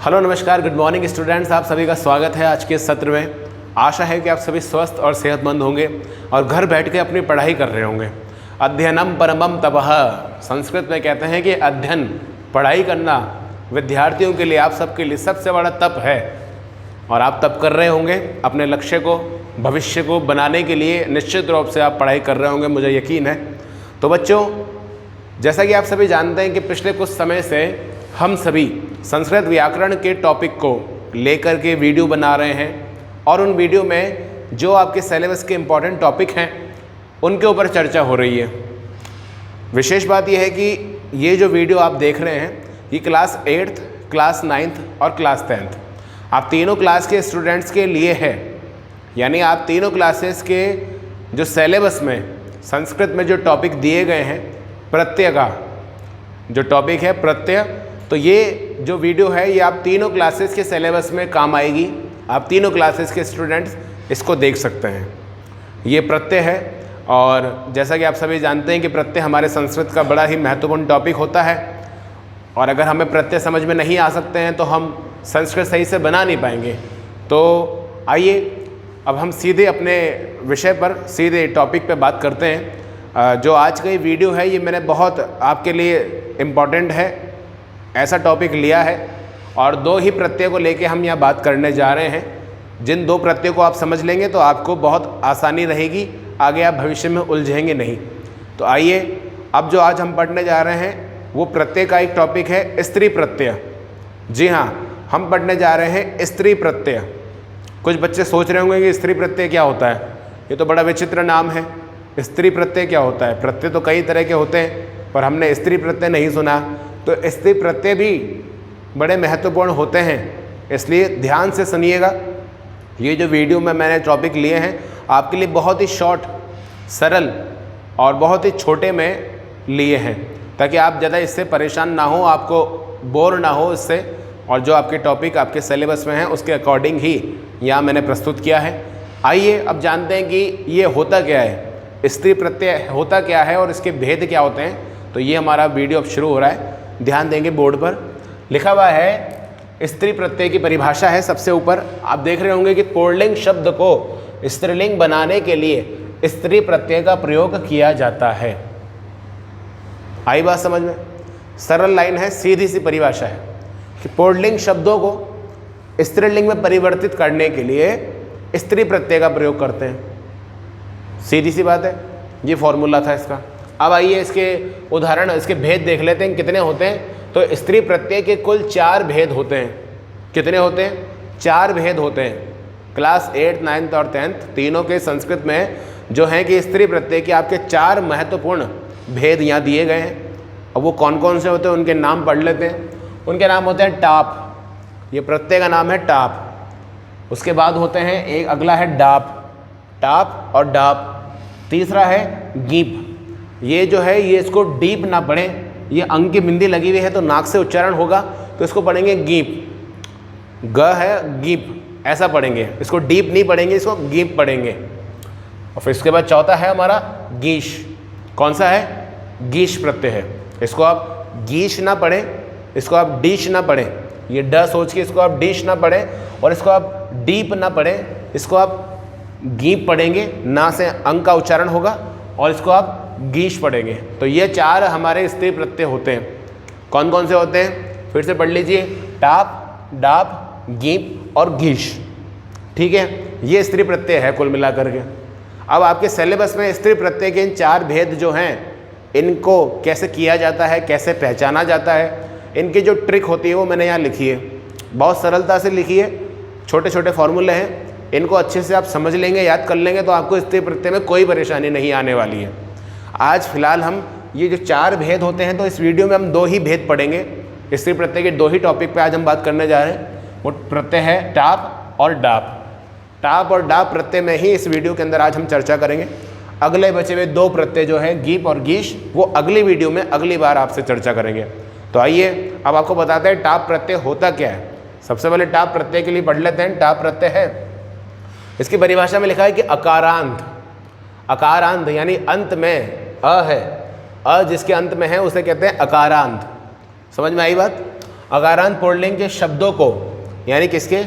Hello नमस्कार, good morning students. आप सभी का स्वागत है आज के इस सत्र में। आशा है कि आप सभी स्वस्थ और सेहतमंद होंगे और घर बैठ के अपनी पढ़ाई कर रहे होंगे। अध्ययनम परमम तपः, संस्कृत में कहते हैं कि अध्ययन पढ़ाई करना विद्यार्थियों के लिए, आप सबके लिए सबसे बड़ा तप है। और आप तप कर रहे होंगे अपने लक्ष्य को, भविष्य को बनाने के लिए निश्चित रूप से आप पढ़ाई कर रहे होंगे, मुझे यकीन है। तो बच्चों, जैसा कि आप सभी जानते हैं कि पिछले कुछ समय से हम सभी संस्कृत व्याकरण के टॉपिक को लेकर के वीडियो बना रहे हैं और उन वीडियो में जो आपके सिलेबस के इम्पॉर्टेंट टॉपिक हैं उनके ऊपर चर्चा हो रही है। विशेष बात यह है कि ये जो वीडियो आप देख रहे हैं ये क्लास 8th, क्लास 9th और क्लास 10th आप तीनों क्लास के स्टूडेंट्स के लिए है। यानी आप तीनों क्लासेस के जो सिलेबस में संस्कृत में जो टॉपिक दिए गए हैं, प्रत्यय का जो टॉपिक है प्रत्यय, तो ये जो वीडियो है ये आप तीनों क्लासेस के सिलेबस में काम आएगी। आप तीनों क्लासेस के स्टूडेंट्स इसको देख सकते हैं। ये प्रत्यय है और जैसा कि आप सभी जानते हैं कि प्रत्यय हमारे संस्कृत का बड़ा ही महत्वपूर्ण टॉपिक होता है और अगर हमें प्रत्यय समझ में नहीं आ सकते हैं तो हम संस्कृत सही से बना नहीं पाएंगे। तो आइए अब हम सीधे अपने विषय पर, सीधे टॉपिक पे बात करते हैं। जो आज का ये वीडियो है ये मैंने बहुत आपके लिए इम्पॉर्टेंट है, ऐसा टॉपिक लिया है और दो ही प्रत्यय को लेके हम यहाँ बात करने जा रहे हैं। जिन दो प्रत्यय को आप समझ लेंगे तो आपको बहुत आसानी रहेगी, आगे आप भविष्य में उलझेंगे नहीं। तो आइए अब जो आज हम पढ़ने जा रहे हैं वो प्रत्यय का एक टॉपिक है स्त्री प्रत्यय। जी हाँ, हम पढ़ने जा रहे हैं स्त्री प्रत्यय। कुछ बच्चे सोच रहे होंगे कि स्त्री प्रत्यय क्या होता है, ये तो बड़ा विचित्र नाम है। स्त्री प्रत्यय क्या होता है? प्रत्यय तो कई तरह के होते हैं पर हमने स्त्री प्रत्यय नहीं सुना। तो स्त्री प्रत्यय भी बड़े महत्वपूर्ण होते हैं, इसलिए ध्यान से सुनिएगा। ये जो वीडियो में मैंने टॉपिक लिए हैं आपके लिए बहुत ही शॉर्ट, सरल और बहुत ही छोटे में लिए हैं ताकि आप ज़्यादा इससे परेशान ना हो, आपको बोर ना हो इससे। और जो आपके टॉपिक आपके सिलेबस में हैं उसके अकॉर्डिंग ही यहाँ मैंने प्रस्तुत किया है। आइए अब जानते हैं कि ये होता क्या है, स्त्री प्रत्यय होता क्या है और इसके भेद क्या होते हैं। तो ये हमारा वीडियो अब शुरू हो रहा है। ध्यान देंगे, बोर्ड पर लिखा हुआ है स्त्री प्रत्यय की परिभाषा है सबसे ऊपर। आप देख रहे होंगे कि पुल्लिंग शब्द को स्त्रीलिंग बनाने के लिए स्त्री प्रत्यय का प्रयोग किया जाता है। आई बात समझ में? सरल लाइन है, सीधी सी परिभाषा है कि पुल्लिंग शब्दों को स्त्रीलिंग में परिवर्तित करने के लिए स्त्री प्रत्यय का प्रयोग करते हैं। सीधी सी बात है, ये फॉर्मूला था इसका। अब आइए इसके उदाहरण, इसके भेद देख लेते हैं कितने होते हैं। तो स्त्री प्रत्यय के कुल 4 भेद होते हैं। कितने होते हैं? 4 भेद होते हैं। क्लास 8, 9th और 10th तीनों के संस्कृत में जो है कि स्त्री प्रत्यय के आपके 4 महत्वपूर्ण भेद यहाँ दिए गए हैं। अब वो कौन कौन से होते हैं उनके नाम पढ़ लेते हैं। उनके नाम होते हैं टाप, ये प्रत्यय का नाम है टाप। उसके बाद होते हैं एक अगला है डाप, टाप और डाप। तीसरा है गीप, ये जो है ये इसको डीप ना पढ़ें, ये अंग की बिंदी लगी हुई है तो नाक से उच्चारण होगा तो इसको पढ़ेंगे गीप। ग है गीप, ऐसा पढ़ेंगे, इसको डीप नहीं पढ़ेंगे, इसको गीप पढ़ेंगे। और फिर इसके बाद चौथा है हमारा गीश। कौन सा है? गीश प्रत्यय है। इसको आप गीश ना पढ़ें, इसको आप डीश ना पढ़ें, ये ड सोच के इसको आप डीश ना पढ़ें और इसको आप डीप ना पढ़ें, इसको आप गीप पढ़ेंगे, ना से अंग का उच्चारण होगा और इसको आप गीश पढ़ेंगे। तो ये 4 हमारे स्त्री प्रत्यय होते हैं। कौन कौन से होते हैं? फिर से पढ़ लीजिए, टाप, डाप, गीप और गीश। ठीक है, ये स्त्री प्रत्यय है कुल मिलाकर के। अब आपके सिलेबस में स्त्री प्रत्यय के इन 4 भेद जो हैं इनको कैसे किया जाता है, कैसे पहचाना जाता है, इनकी जो ट्रिक होती है वो मैंने यहाँ लिखी है। बहुत सरलता से लिखी है, छोटे छोटे फॉर्मूले हैं, इनको अच्छे से आप समझ लेंगे, याद कर लेंगे तो आपको स्त्री प्रत्यय में कोई परेशानी नहीं आने वाली है। आज फिलहाल हम ये जो 4 भेद होते हैं तो इस वीडियो में हम 2 ही भेद पढ़ेंगे। स्त्री प्रत्यय के 2 ही टॉपिक पे आज हम बात करने जा रहे हैं। वो प्रत्यय है टाप और डाप। टाप और डाप प्रत्यय में ही इस वीडियो के अंदर आज हम चर्चा करेंगे। अगले बचे हुए 2 प्रत्यय जो है गीप और गीश, वो अगली वीडियो में अगली बार आपसे चर्चा करेंगे। तो आइए अब आपको बताते हैं टाप प्रत्यय होता क्या है। सबसे पहले टाप प्रत्यय के लिए पढ़ लेते हैं। टाप प्रत्यय है, इसकी परिभाषा में लिखा है कि अकारांत। अकारांत यानी अंत में अ है, अ जिसके अंत में है उसे कहते हैं अकारांत। समझ में आई बात? अकारांत पुल्लिंग के शब्दों को, यानी किसके,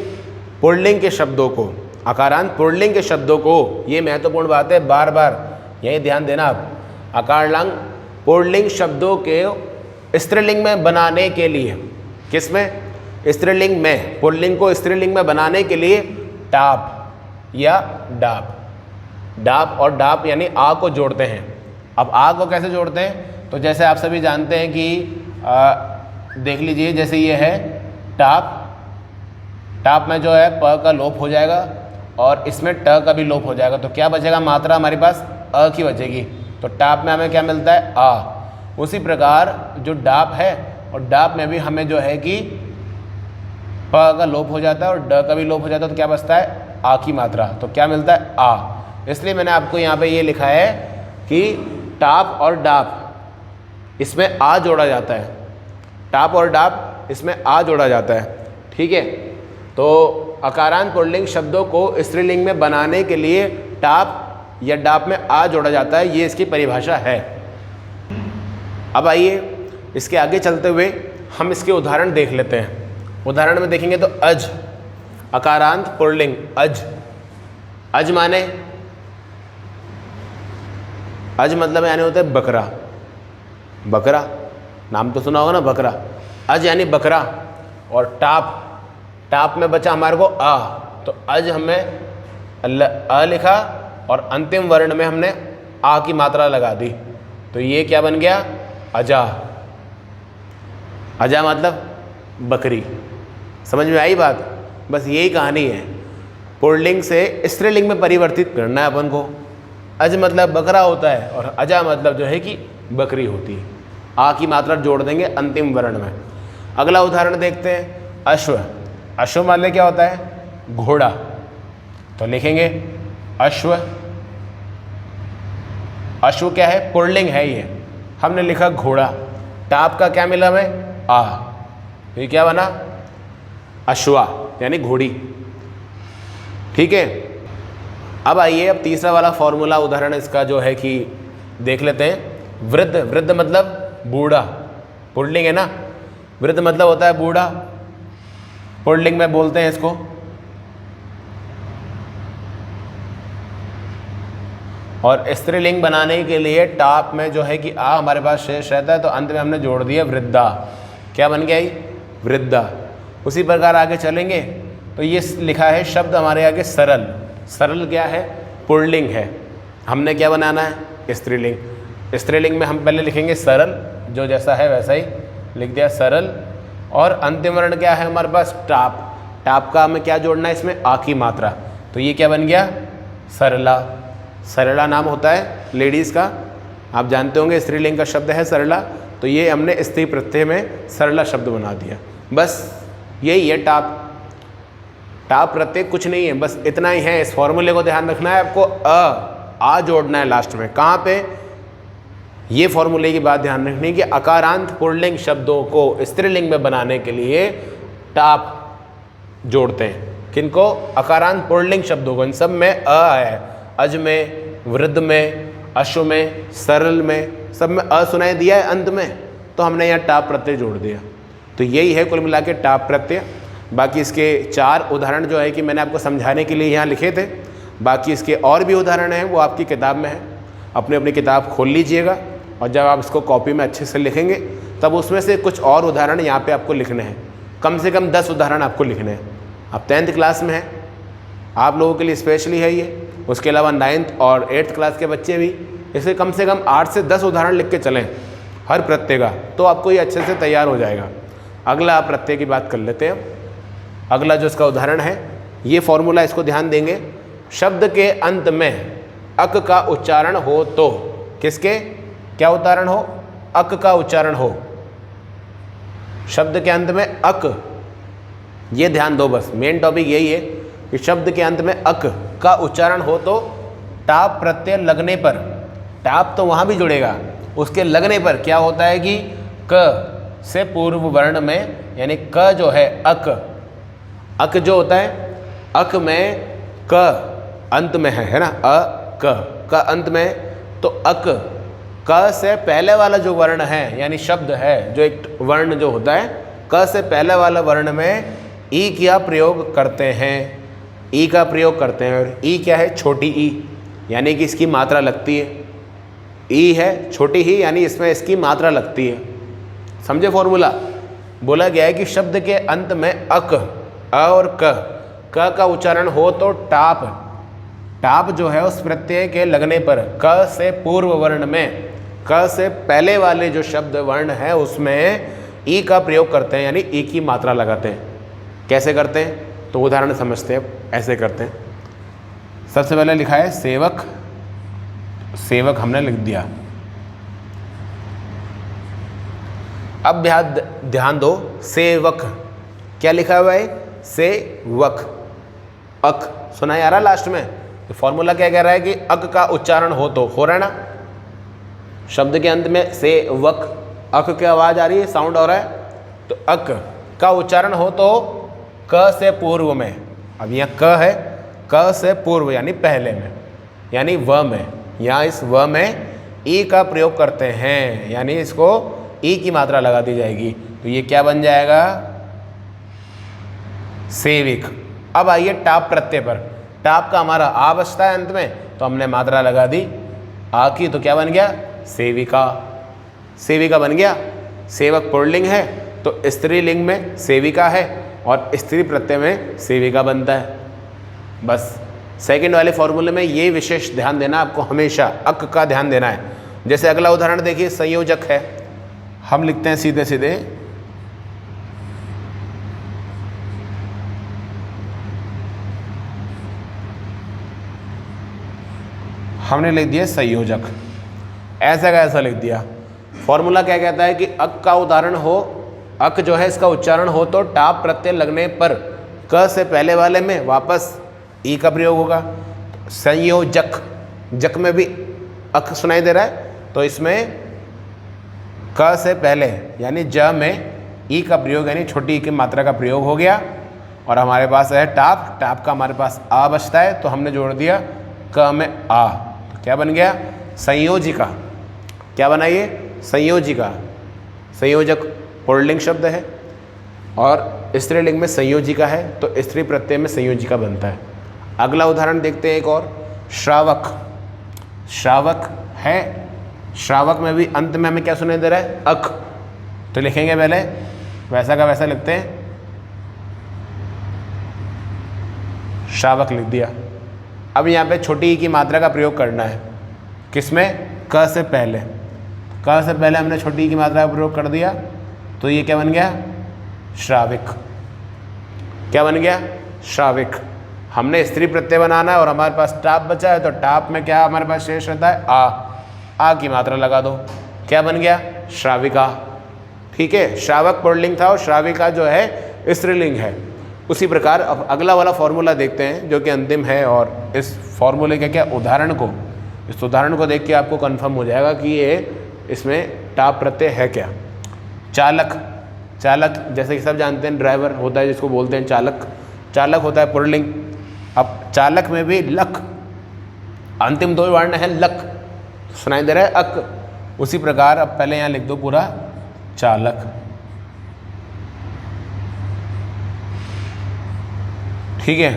पुल्लिंग के शब्दों को, अकारांत पुल्लिंग के शब्दों को, ये महत्वपूर्ण बात है, बार बार यही ध्यान देना आप, अकारांत पुल्लिंग शब्दों के स्त्रीलिंग में बनाने के लिए, किसमें, स्त्रीलिंग में, पुल्लिंग को स्त्रीलिंग में बनाने के लिए टाप या डाप, डाप और डाप यानी आ को जोड़ते हैं। अब आ को कैसे जोड़ते हैं, तो जैसे आप सभी जानते हैं कि देख लीजिए, जैसे ये है टाप, टाप में जो है प का लोप हो जाएगा और इसमें ट का भी लोप हो जाएगा, तो क्या बचेगा, मात्रा हमारे पास अ की बचेगी, तो टाप में हमें क्या मिलता है, आ। उसी प्रकार जो डाप है, और डाप में भी हमें जो है कि प का लोप हो जाता है और ड का भी लोप हो जाता है, तो क्या बचता है, आ की मात्रा, तो क्या मिलता है, आ। इसलिए मैंने आपको यहाँ पे ये लिखा है कि टाप और डाप इसमें आ जोड़ा जाता है, टाप और डाप इसमें आ जोड़ा जाता है, ठीक है। तो अकारांत पुल्लिंग शब्दों को स्त्रीलिंग में बनाने के लिए टाप या डाप में आ जोड़ा जाता है, ये इसकी परिभाषा है। अब आइए इसके आगे चलते हुए हम इसके उदाहरण देख लेते हैं। उदाहरण में देखेंगे तो अज, अकारांत पुल्लिंग अज, अज माने, अज मतलब यानी होता है बकरा, बकरा नाम तो सुना होगा ना, बकरा, अज यानी बकरा। और टाप, टाप में बचा हमारे को आ, तो अज हमें अ लिखा और अंतिम वर्ण में हमने आ की मात्रा लगा दी, तो ये क्या बन गया, अजा। अजा मतलब बकरी। समझ में आई बात, बस यही कहानी है, पुल्लिंग से स्त्रीलिंग में परिवर्तित करना है अपन को। अज मतलब बकरा होता है और अजा मतलब जो है कि बकरी होती है, आ की मात्रा जोड़ देंगे अंतिम वर्ण में। अगला उदाहरण देखते हैं, अश्व, अश्व मतलब क्या होता है, घोड़ा, तो लिखेंगे अश्व, अश्व क्या है, पुल्लिंग है ये, हमने लिखा घोड़ा, टाप का क्या मिला हमें, आ, ये क्या बना, अश्वा यानी घोड़ी, ठीक है। अब आइए, अब तीसरा वाला फॉर्मूला उदाहरण इसका जो है कि देख लेते हैं। वृद्ध, वृद्ध मतलब बूढ़ा, पुल्लिंग है ना, वृद्ध मतलब होता है बूढ़ा, पुल्लिंग में बोलते हैं इसको। और स्त्रीलिंग बनाने के लिए टाप में जो है कि आ हमारे पास शेष रहता है, तो अंत में हमने जोड़ दिया वृद्धा, क्या बन गया ये, वृद्धा। उसी प्रकार आगे चलेंगे तो ये लिखा है शब्द हमारे आगे सरल, सरल क्या है, पुल्लिंग है, हमने क्या बनाना है, स्त्रीलिंग। स्त्रीलिंग में हम पहले लिखेंगे सरल, जो जैसा है वैसा ही लिख दिया सरल, और अंतिम वर्ण क्या है हमारे पास, टाप, टाप का हमें क्या जोड़ना है इसमें, आ की मात्रा, तो ये क्या बन गया, सरला। सरला नाम होता है लेडीज़ का, आप जानते होंगे स्त्रीलिंग का शब्द है सरला, तो ये हमने स्त्री प्रत्यय में सरला शब्द बना दिया। बस यही है टाप, टाप प्रत्यय कुछ नहीं है, बस इतना ही है। इस फॉर्मूले को ध्यान रखना है आपको, आ जोड़ना है लास्ट में, कहाँ पे, ये फॉर्मूले की बात ध्यान रखनी है कि अकारांत पुल्लिंग शब्दों को स्त्रीलिंग में बनाने के लिए टाप जोड़ते हैं, किनको, अकारांत पुल्लिंग शब्दों को, इन सब में अ है, अज में, वृद्ध में, अश्व में, सरल में, सब में अ सुनाई दिया है अंत में, तो हमने यहाँ टाप प्रत्यय जोड़ दिया। तो यही है कुल मिला के टाप प्रत्यय। बाकी इसके 4 उदाहरण जो है कि मैंने आपको समझाने के लिए यहाँ लिखे थे, बाकी इसके और भी उदाहरण हैं वो आपकी किताब में है, अपनी अपनी किताब खोल लीजिएगा, और जब आप इसको कॉपी में अच्छे से लिखेंगे तब उसमें से कुछ और उदाहरण यहाँ पे आपको लिखने हैं, कम से कम 10 उदाहरण आपको लिखने हैं। आप 10th क्लास में हैं, आप लोगों के लिए स्पेशली है ये, उसके अलावा 9th और 8th क्लास के बच्चे भी, इसे कम से कम 8 से 10 उदाहरण लिख के चलें हर प्रत्यय का, तो आपको ये अच्छे से तैयार हो जाएगा। अगला प्रत्यय की बात कर लेते हैं। अगला जो इसका उदाहरण है, ये फॉर्मूला इसको ध्यान देंगे, शब्द के अंत में अक का उच्चारण हो तो, किसके क्या उच्चारण हो, अक का उच्चारण हो, शब्द के अंत में अक, ये ध्यान दो, बस मेन टॉपिक यही है कि शब्द के अंत में अक का उच्चारण हो तो टाप प्रत्यय लगने पर, टाप तो वहाँ भी जुड़ेगा, उसके लगने पर क्या होता है कि क से पूर्व वर्ण में, यानी क जो है अक, अक जो होता है, अक में क अंत में है ना, अ क अंत में, तो अक, क से पहले वाला जो वर्ण है यानी शब्द है, जो एक वर्ण जो होता है क से पहले वाले वर्ण में ई का प्रयोग करते हैं, ई का प्रयोग करते हैं। और ई क्या है? छोटी ई, यानी कि इसकी मात्रा लगती है। ई है छोटी ही, यानी इसमें इसकी मात्रा लगती है। समझे फॉर्मूला? बोला गया है कि शब्द के अंत में अक, अ और क का उच्चारण हो तो टाप, टाप जो है उस प्रत्यय के लगने पर क से पूर्व वर्ण में, क से पहले वाले जो शब्द वर्ण है उसमें ई का प्रयोग करते हैं, यानी ई की मात्रा लगाते हैं। कैसे करते हैं? तो उदाहरण समझते हैं। ऐसे करते हैं। सबसे पहले लिखा है सेवक, सेवक हमने लिख दिया। अब ध्यान दो, सेवक क्या लिखा हुआ है? सेवक। अक सुना आ रहा लास्ट में? तो फॉर्मूला क्या कह रहा है कि अक का उच्चारण हो तो, हो रहा है ना? शब्द के अंत में सेवक, अक की आवाज आ रही है, साउंड हो रहा है, तो अक का उच्चारण हो तो क से पूर्व में। अब यहाँ क है, क से पूर्व यानी पहले में, यानी व में। यहाँ इस व में ई का प्रयोग करते हैं, यानी इसको ई की मात्रा लगा दी जाएगी। तो ये क्या बन जाएगा? सेविक। अब आइए टाप प्रत्यय पर। टाप का हमारा आ बचता है अंत में, तो हमने मात्रा लगा दी आ की, तो क्या बन गया? सेविका। सेविका बन गया। सेवक पुल्लिंग है तो स्त्रीलिंग में सेविका है, और स्त्री प्रत्यय में सेविका बनता है। बस सेकंड वाले फॉर्मूले में ये विशेष ध्यान देना आपको, हमेशा अक का ध्यान देना है। जैसे अगला उदाहरण देखिए, संयोजक है, हम लिखते हैं सीधे सीधे हमने लिख दिया संयोजक, ऐसा का ऐसा लिख दिया। फॉर्मूला क्या कहता है कि अक का उदाहरण हो, अक जो है इसका उच्चारण हो तो टाप प्रत्यय लगने पर क से पहले वाले में वापस ई का प्रयोग होगा। संयोजक, जक में भी अक सुनाई दे रहा है, तो इसमें क से पहले यानी ज में ई का प्रयोग, यानी छोटी ई की मात्रा का प्रयोग हो गया। और हमारे पास है टाप, टाप का हमारे पास आ बचता है, तो हमने जोड़ दिया क में आ, तो क्या बन गया? संयोजिका। क्या बना ये? संयोजिका। संयोजक पुल्लिंग शब्द है और स्त्रीलिंग में संयोजिका है, तो स्त्री प्रत्यय में संयोजिका बनता है। अगला उदाहरण देखते हैं एक और, श्रावक। श्रावक है, श्रावक में भी अंत में हमें क्या सुनाई दे रहा है? अक। तो लिखेंगे पहले वैसा का वैसा लिखते हैं, श्रावक लिख दिया। अब यहाँ पे छोटी ई की मात्रा का प्रयोग करना है, किसमें? क से पहले। क से पहले हमने छोटी ई की मात्रा का प्रयोग कर दिया, तो ये क्या बन गया? श्राविक। क्या बन गया? श्राविक। हमने स्त्री प्रत्यय बनाना है और हमारे पास टाप बचा है, तो टाप में क्या हमारे पास शेष रहता है? आ की मात्रा लगा दो, क्या बन गया? श्राविका। ठीक है, श्रावक पुल्लिंग था और श्राविका जो है स्त्रीलिंग है। उसी प्रकार अब अगला वाला फॉर्मूला देखते हैं जो कि अंतिम है, और इस फॉर्मूले के क्या उदाहरण को, इस उदाहरण को देख के आपको कंफर्म हो जाएगा कि ये इसमें टाप प्रत्यय है क्या। चालक। चालक जैसे कि सब जानते हैं ड्राइवर होता है जिसको बोलते हैं चालक, चालक होता है पुल्लिंग। अब चालक में भी लक, अंतिम दो वर्ण है लक, सुनाई दे रहा है अक। उसी प्रकार अब पहले यहाँ लिख दो पूरा चालक। ठीक है,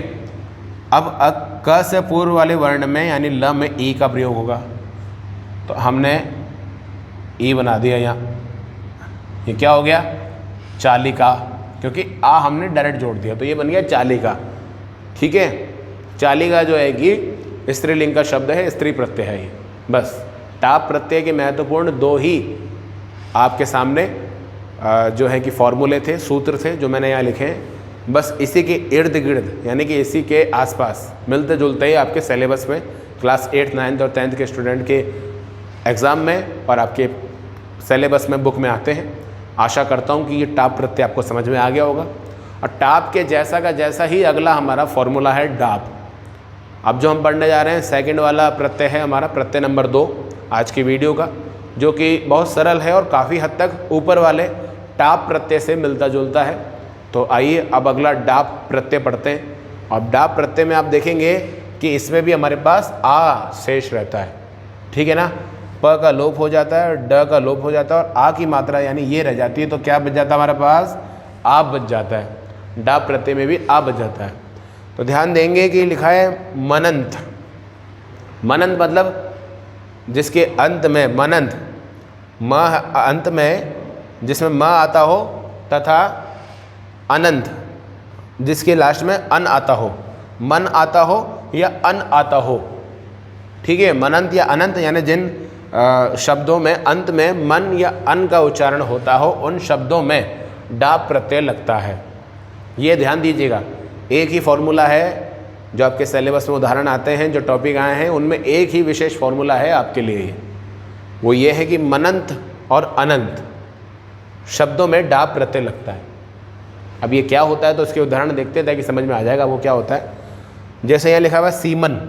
अब अक क से पूर्व वाले वर्ण में यानी ल में ई का प्रयोग होगा, तो हमने ई बना दिया यहाँ। ये क्या हो गया? चालिका, क्योंकि आ हमने डायरेक्ट जोड़ दिया, तो ये बन गया चालिका। ठीक है, चालिका जो है कि स्त्रीलिंग का शब्द है, स्त्री प्रत्यय है ये। बस टाप प्रत्यय के महत्वपूर्ण दो ही आपके सामने जो है कि फॉर्मूले थे, सूत्र थे जो मैंने यहाँ लिखे हैं। बस इसी के इर्द गिर्द यानी कि इसी के आसपास मिलते जुलते ही आपके सिलेबस में क्लास 8, 9 और 10 के स्टूडेंट के एग्ज़ाम में और आपके सिलेबस में बुक में आते हैं। आशा करता हूँ कि ये टाप प्रत्यय आपको समझ में आ गया होगा। और टाप के जैसा का जैसा ही अगला हमारा फॉर्मूला है डाप। अब जो हम पढ़ने जा रहे हैं सेकंड वाला प्रत्यय है हमारा प्रत्यय नंबर 2 आज की वीडियो का, जो कि बहुत सरल है और काफ़ी हद तक ऊपर वाले टाप प्रत्यय से मिलता जुलता है। तो आइए अब अगला डाप प्रत्यय पढ़ते हैं। अब डाप प्रत्यय में आप देखेंगे कि इसमें भी हमारे पास आ शेष रहता है। ठीक है ना, प का लोप हो जाता है, ड का लोप हो जाता है और आ की मात्रा यानी ये रह जाती है। तो क्या बच जाता है हमारे पास? आप बच जाता है, डा प्रत्यय में भी आ बच जाता है। तो ध्यान देंगे कि लिखा है मनंत। मनंत मतलब जिसके अंत में मनंत म अंत में जिसमें म आता हो तथा अनंत जिसके लास्ट में अन आता हो, मन आता हो या अन आता हो। ठीक है, मनंत या अनंत यानी जिन शब्दों में अंत में मन या अन का उच्चारण होता हो उन शब्दों में डा प्रत्यय लगता है। ये ध्यान दीजिएगा। एक ही फॉर्मूला है जो आपके सिलेबस में उदाहरण आते हैं, जो टॉपिक आए हैं उनमें एक ही विशेष फॉर्मूला है आपके लिए। वो ये है कि मनंत और अनंत शब्दों में डा प्रत्यय लगता है। अब ये क्या होता है तो उसके उदाहरण देखते हैं ताकि समझ में आ जाएगा वो क्या होता है। जैसे यहाँ लिखा हुआ है सीमन।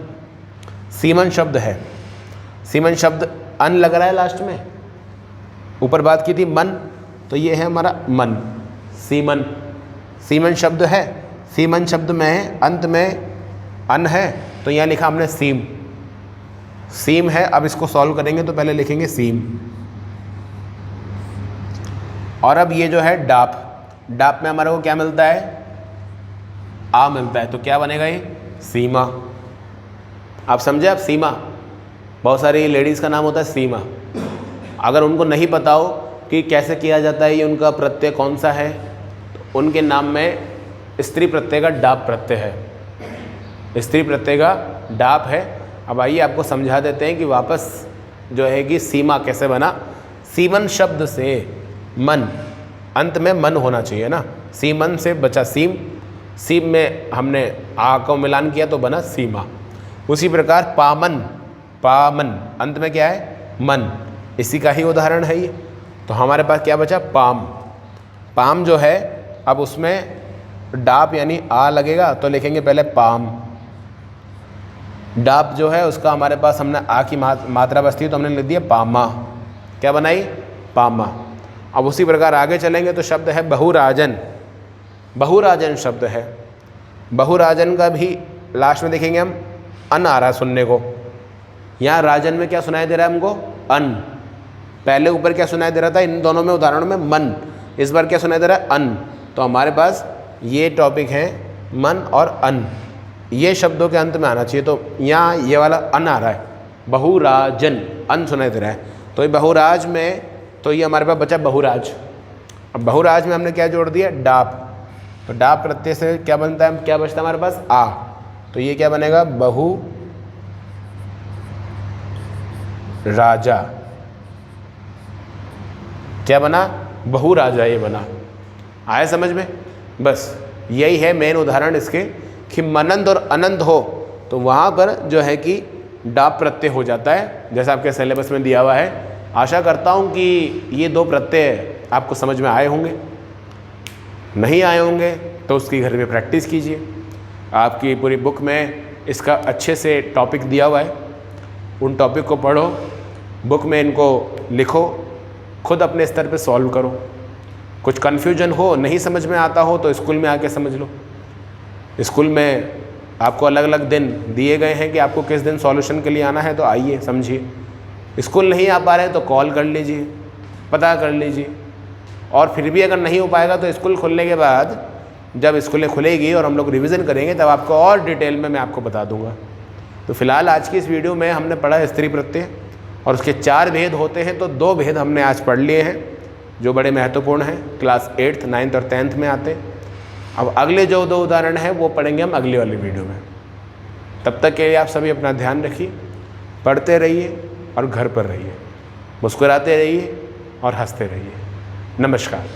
सीमन शब्द है, सीमन शब्द अन लग रहा है लास्ट में, ऊपर बात की थी मन, तो ये है हमारा मन, सीमन। सीमन शब्द है, सीमन शब्द में अंत में अन है तो यहाँ लिखा हमने सीम, सीम है। अब इसको सॉल्व करेंगे तो पहले लिखेंगे सीम। और अब ये जो है डाप, डाप में हमारे को क्या मिलता है, आ मिलता है, तो क्या बनेगा ये सीमा। आप समझे, आप सीमा, बहुत सारी लेडीज़ का नाम होता है सीमा। अगर उनको नहीं पता हो कि कैसे किया जाता है, ये उनका प्रत्यय कौन सा है, तो उनके नाम में स्त्री प्रत्यय का डाप प्रत्यय है, स्त्री प्रत्यय का डाप है। अब आइए आपको समझा देते हैं कि वापस जो है कि सीमा कैसे बना। सीमन शब्द से मन, अंत में मन होना चाहिए ना, सीमन से बचा सीम, सीम में हमने आ को मिलान किया तो बना सीमा। उसी प्रकार पामन, पामन अंत में क्या है मन, इसी का ही उदाहरण है ये। तो हमारे पास क्या बचा पाम। पाम जो है अब उसमें डाप यानी आ लगेगा तो लिखेंगे पहले पाम। डाप जो है उसका हमारे पास हमने आ की मात्रा बचती है तो हमने लिख दिया पामा। क्या बनाई पामा। अब उसी प्रकार आगे चलेंगे तो शब्द है बहुराजन। बहुराजन शब्द है, बहुराजन का भी लास्ट में देखेंगे हम अन आ रहा है सुनने को। यहाँ राजन में क्या सुनाई दे रहा है हमको अन, पहले ऊपर क्या सुनाई दे रहा था इन दोनों में उदाहरणों में मन, इस बार क्या सुनाई दे रहा है अन। तो हमारे पास ये टॉपिक है मन और अन, ये शब्दों के अंत में आना चाहिए। तो यहाँ ये वाला अन आ रहा है, बहुराजन अन सुनाई दे रहा है, तो ये बहुराज में तो ये हमारे पास बचा बहुराज। अब बहुराज में हमने क्या जोड़ दिया डाप, तो डाप प्रत्यय से क्या बनता है, क्या बचता है हमारे पास आ, तो ये क्या बनेगा बहु राजा। क्या बना बहुराजा, ये बना। आया समझ में। बस यही है मेन उदाहरण इसके कि मनंत और अनंत हो तो वहाँ पर जो है कि डाप प्रत्यय हो जाता है, जैसा आपके सिलेबस में दिया हुआ है। आशा करता हूँ कि ये दो प्रत्यय आपको समझ में आए होंगे, नहीं आए होंगे तो उसकी घर में प्रैक्टिस कीजिए। आपकी पूरी बुक में इसका अच्छे से टॉपिक दिया हुआ है, उन टॉपिक को पढ़ो, बुक में इनको लिखो, खुद अपने स्तर पे सॉल्व करो। कुछ कन्फ्यूजन हो, नहीं समझ में आता हो तो स्कूल में आके समझ लो। स्कूल में आपको अलग अलग दिन दिए गए हैं कि आपको किस दिन सॉल्यूशन के लिए आना है, तो आइए समझिए। स्कूल नहीं आ पा रहे तो कॉल कर लीजिए, पता कर लीजिए। और फिर भी अगर नहीं हो पाएगा तो स्कूल खुलने के बाद जब स्कूलें खुलेगी और हम लोग रिवीजन करेंगे तब आपको और डिटेल में मैं आपको बता दूंगा। तो फिलहाल आज की इस वीडियो में हमने पढ़ा स्त्री प्रत्यय और उसके 4 भेद होते हैं, तो 2 भेद हमने आज पढ़ लिए हैं जो बड़े महत्वपूर्ण हैं, क्लास 8th, 9th और 10th में आते हैं। अब अगले जो 2 उदाहरण हैं वो पढ़ेंगे हम अगली वाली वीडियो में। तब तक के लिए आप सभी अपना ध्यान रखिए, पढ़ते रहिए और घर पर रहिए, मुस्कुराते रहिए और हंसते रहिए। नमस्कार।